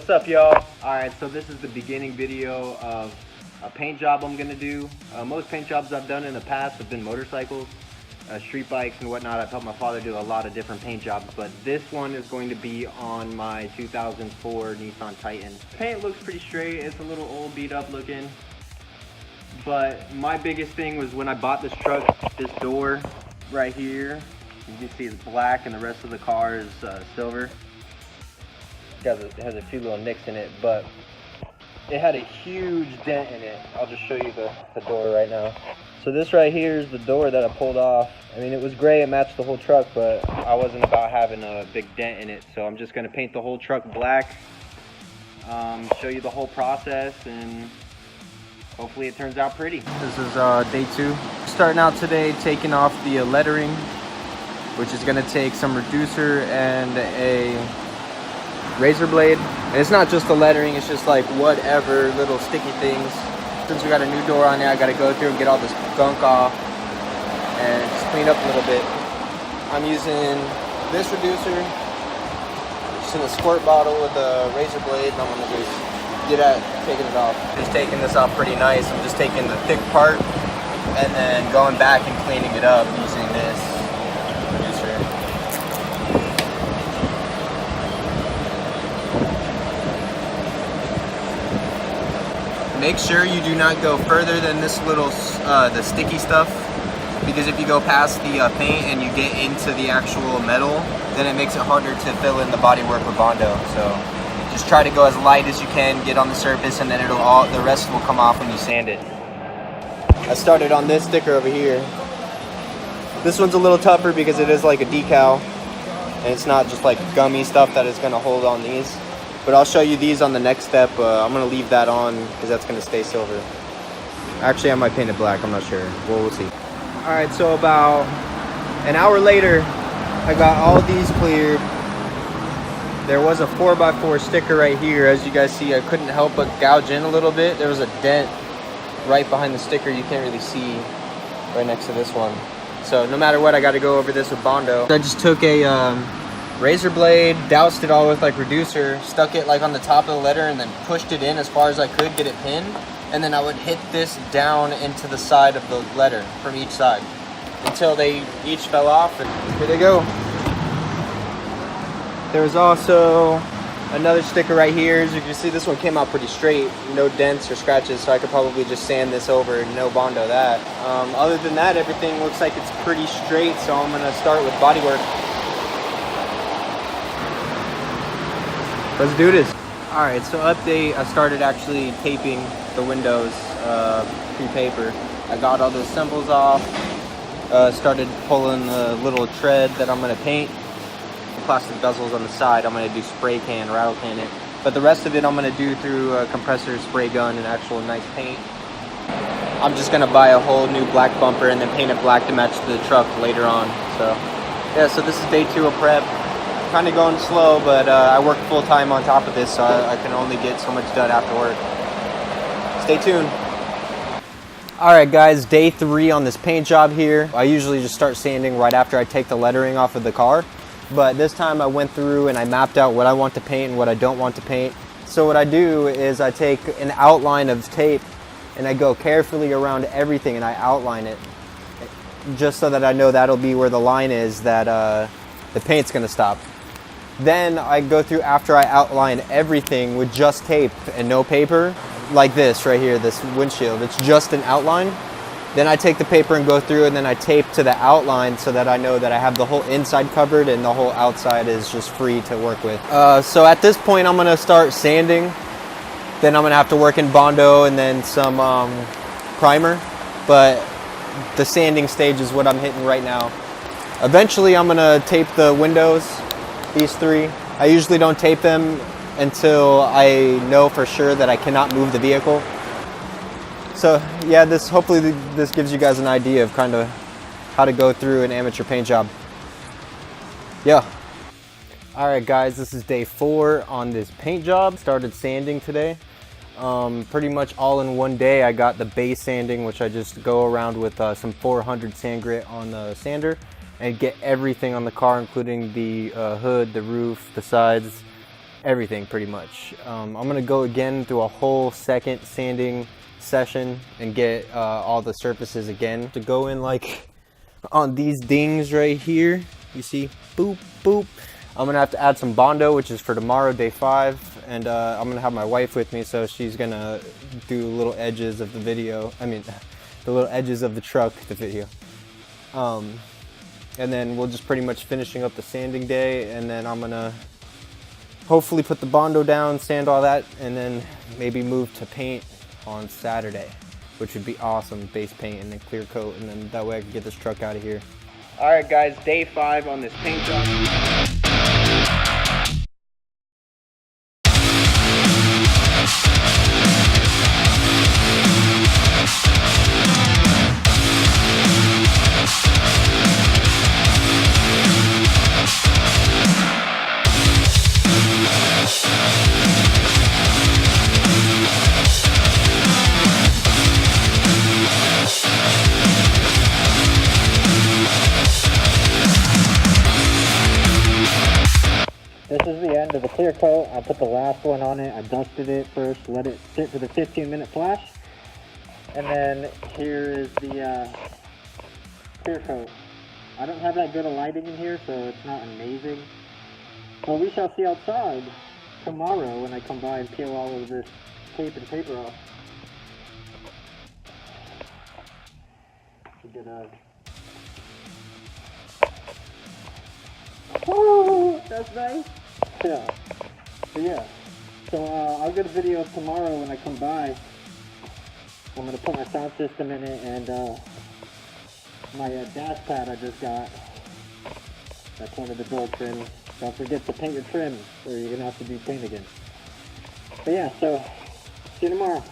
What's up, y'all? Alright, so this is the beginning video of a paint job I'm gonna do. Most paint jobs I've done in the past have been motorcycles, street bikes and whatnot. I've helped my father do a lot of different paint jobs, but this one is going to be on my 2004 Nissan Titan. Paint looks pretty straight. It's a little old, beat up looking, but my biggest thing was when I bought this truck, this door right here, you can see it's black and the rest of the car is silver. It has a few little nicks in it, but it had a huge dent in it. I'll just show you the door right now. So this right here is the door that I pulled off. I mean, it was gray, it matched the whole truck, but I wasn't about having a big dent in it. So I'm just gonna paint the whole truck black, show you the whole process, and hopefully it turns out pretty. This is day 2. Starting out today, taking off the lettering, which is gonna take some reducer and a razor blade. And it's not just the lettering, it's just like whatever little sticky things. Since we got a new door on there, I gotta go through and get all this gunk off and just clean up a little bit. I'm using this reducer, just in a squirt bottle with a razor blade, and I'm gonna just get at taking it off. Just taking this off pretty nice. I'm just taking the thick part and then going back and cleaning it up using this reducer. Make sure you do not go further than this little, the sticky stuff, because if you go past the paint and you get into the actual metal, then it makes it harder to fill in the bodywork with Bondo. So just try to go as light as you can, get on the surface, and then the rest will come off when you sand it. I started on this sticker over here. This one's a little tougher because it is like a decal, and it's not just like gummy stuff that is going to hold on these. But I'll show you these on the next step. I'm going to leave that on because that's going to stay silver. Actually, I might paint it black. I'm not sure. Well, we'll see. Alright, so about an hour later, I got all these cleared. There was a 4x4 sticker right here. As you guys see, I couldn't help but gouge in a little bit. There was a dent right behind the sticker. You can't really see right next to this one. So no matter what, I got to go over this with Bondo. I just took a razor blade, doused it all with like reducer, stuck it like on the top of the letter, and then pushed it in as far as I could, get it pinned, and then I would hit this down into the side of the letter from each side until they each fell off, and here they go. There was also another sticker right here. As you can see, this one came out pretty straight, no dents or scratches, so I could probably just sand this over and no Bondo that. Other than that, everything looks like it's pretty straight, so I'm gonna start with bodywork. Let's do this. Alright, so update, I started actually taping the windows pre-paper. I got all those symbols off, started pulling the little tread that I'm going to paint. The plastic bezels on the side, I'm going to do spray can, rattle can it. But the rest of it I'm going to do through a compressor, spray gun, and actual nice paint. I'm just going to buy a whole new black bumper and then paint it black to match the truck later on. So yeah, so this is day 2 of prep. Kind of going slow, but I work full time on top of this, so I can only get so much done after work. Stay tuned. Alright guys, day 3 on this paint job here. I usually just start sanding right after I take the lettering off of the car, but this time I went through and I mapped out what I want to paint and what I don't want to paint. So what I do is I take an outline of tape and I go carefully around everything and I outline it, just so that I know that'll be where the line is that the paint's gonna stop. Then I go through after I outline everything with just tape and no paper, like this right here, this windshield. It's just an outline. Then I take the paper and go through and then I tape to the outline so that I know that I have the whole inside covered and the whole outside is just free to work with. So at this point I'm gonna start sanding. Then I'm gonna have to work in Bondo and then some primer. But the sanding stage is what I'm hitting right now. Eventually I'm gonna tape the windows, these 3. I usually don't tape them until I know for sure that I cannot move the vehicle. So yeah, hopefully this gives you guys an idea of kind of how to go through an amateur paint job. Yeah. Alright guys, this is day 4 on this paint job. Started sanding today. Pretty much all in one day. I got the base sanding, which I just go around with some 400 sand grit on the sander and get everything on the car, including the hood, the roof, the sides, everything pretty much. I'm gonna go again through a whole second sanding session and get all the surfaces again to go in, like on these dings right here. You see, boop, boop. I'm gonna have to add some Bondo, which is for tomorrow, day 5, and I'm gonna have my wife with me, so she's gonna do little edges of the video. I mean, the little edges of the truck, the video. And then we'll just pretty much finishing up the sanding day, and then I'm gonna hopefully put the Bondo down, sand all that, and then maybe move to paint on Saturday, which would be awesome. Base paint and then clear coat, and then that way I can get this truck out of here. All right, guys, day 5 on this paint job. This is the end of the clear coat. I put the last one on it. I dusted it first, let it sit for the 15-minute flash. And then here is the clear coat. I don't have that good of lighting in here, so it's not amazing. Well, we shall see outside tomorrow when I come by and peel all of this tape and paper off. We did a... Oh, that's nice. Yeah. But yeah. So I'll get a video of tomorrow when I come by. I'm gonna put my sound system in it and my dash pad I just got. That's one of the door trims. Don't forget to paint your trim, or you're gonna have to do paint again. But yeah, so see you tomorrow.